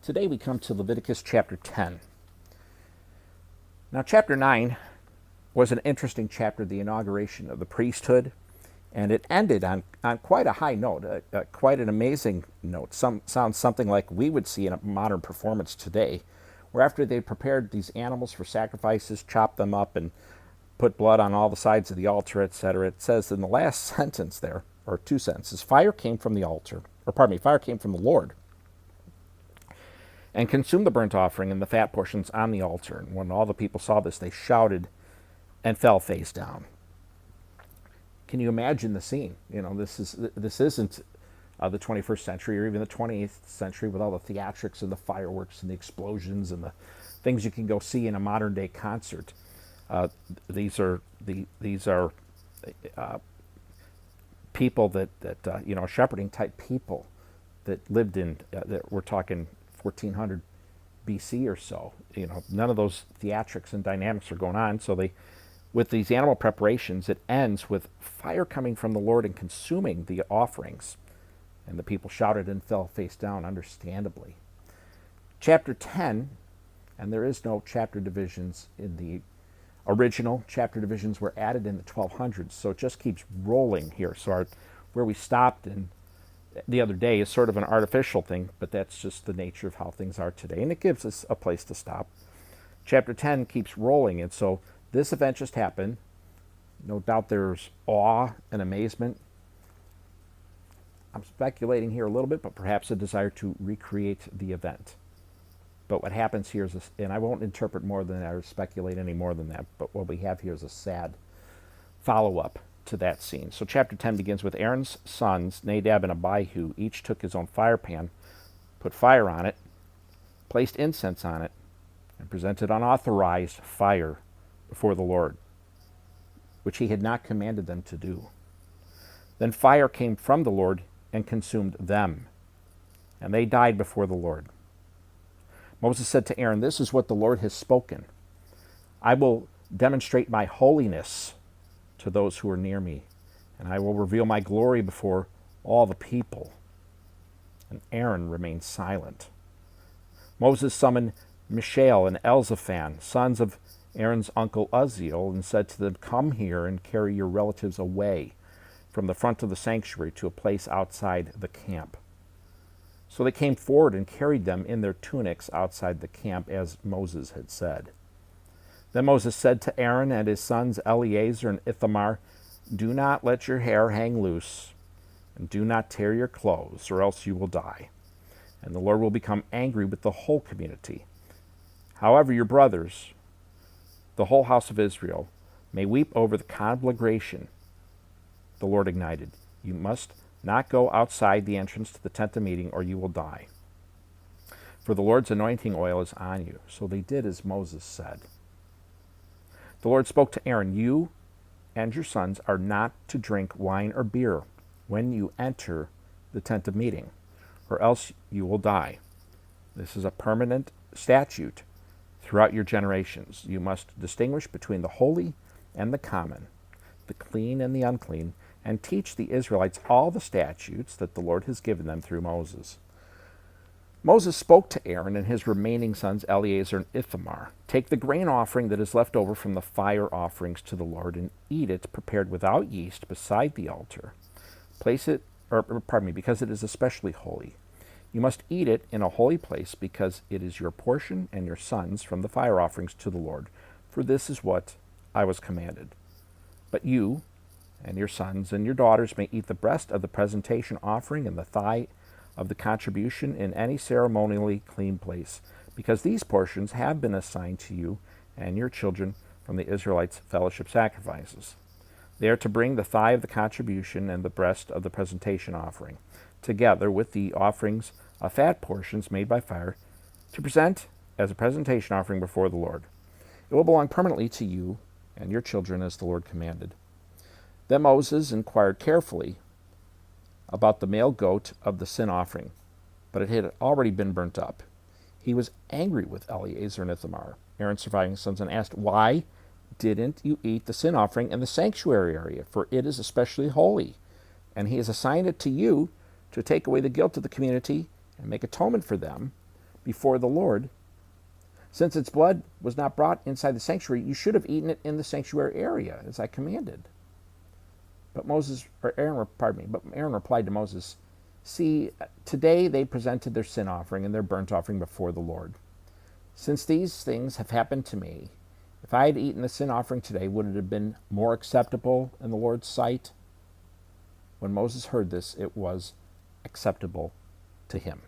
Today we come to Leviticus chapter 10. Now, chapter 9 was an interesting chapter, the inauguration of the priesthood, and it ended on quite a high note, quite an amazing note. Sounds something like we would see in a modern performance today, where after they prepared these animals for sacrifices, chopped them up, and put blood on all the sides of the altar, etc., it says in the last sentence there, or two sentences, fire came from the Lord, and consumed the burnt offering and the fat portions on the altar. And when all the people saw this, they shouted and fell face down. Can you imagine the scene? You know, this isn't the 21st century or even the 20th century with all the theatrics and the fireworks and the explosions and the things you can go see in a modern day concert. These are people that shepherding type people that lived in that we're talking 1400 BC or so. You know, none of those theatrics and dynamics are going on. So with these animal preparations, it ends with fire coming from the Lord and consuming the offerings. And the people shouted and fell face down, understandably. Chapter 10, and there is no chapter divisions in the original. Chapter divisions were added in the 1200s, so it just keeps rolling here. So where we stopped in the other day is sort of an artificial thing, but that's just the nature of how things are today, and it gives us a place to stop. Chapter 10 keeps rolling, and so this event just happened. No doubt there's awe and amazement. I'm speculating here a little bit, but perhaps a desire to recreate the event. But what happens here is, and I won't interpret more than that or speculate any more than that, but what we have here is a sad follow-up to that scene. So chapter 10 begins with Aaron's sons, Nadab and Abihu, each took his own fire pan, put fire on it, placed incense on it, and presented unauthorized fire before the Lord, which he had not commanded them to do. Then fire came from the Lord and consumed them, and they died before the Lord. Moses said to Aaron, "This is what the Lord has spoken. I will demonstrate my holiness to those who are near me, and I will reveal my glory before all the people." And Aaron remained silent. Moses summoned Mishael and Elzaphan, sons of Aaron's uncle Uzziel, and said to them, "Come here and carry your relatives away from the front of the sanctuary to a place outside the camp." So they came forward and carried them in their tunics outside the camp, as Moses had said. Then Moses said to Aaron and his sons Eleazar and Ithamar, "Do not let your hair hang loose, and do not tear your clothes, or else you will die, and the Lord will become angry with the whole community. However, your brothers, the whole house of Israel, may weep over the conflagration the Lord ignited. You must not go outside the entrance to the tent of meeting, or you will die. For the Lord's anointing oil is on you." So they did as Moses said. The Lord spoke to Aaron, "You and your sons are not to drink wine or beer when you enter the tent of meeting, or else you will die. This is a permanent statute throughout your generations. You must distinguish between the holy and the common, the clean and the unclean, and teach the Israelites all the statutes that the Lord has given them through Moses." Moses spoke to Aaron and his remaining sons Eleazar and Ithamar, "Take the grain offering that is left over from the fire offerings to the Lord and eat it prepared without yeast beside the altar. Because it is especially holy. You must eat it in a holy place because it is your portion and your sons from the fire offerings to the Lord, for this is what I was commanded. But you and your sons and your daughters may eat the breast of the presentation offering and the thigh of the contribution in any ceremonially clean place, because these portions have been assigned to you and your children from the Israelites' fellowship sacrifices. They are to bring the thigh of the contribution and the breast of the presentation offering, together with the offerings of fat portions made by fire, to present as a presentation offering before the Lord. It will belong permanently to you and your children as the Lord commanded." Then Moses inquired carefully about the male goat of the sin offering, but it had already been burnt up. He was angry with Eleazar and Ithamar, Aaron's surviving sons, and asked, "Why didn't you eat the sin offering in the sanctuary area? For it is especially holy, and he has assigned it to you to take away the guilt of the community and make atonement for them, before the Lord. Since its blood was not brought inside the sanctuary, you should have eaten it in the sanctuary area, as I commanded. But Aaron replied to Moses, see, today they presented their sin offering and their burnt offering before the Lord. Since these things have happened to me, if I had eaten the sin offering today, would it have been more acceptable in the Lord's sight? When Moses heard this, it was acceptable to him.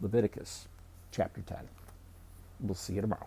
Leviticus chapter 10. We'll see you tomorrow.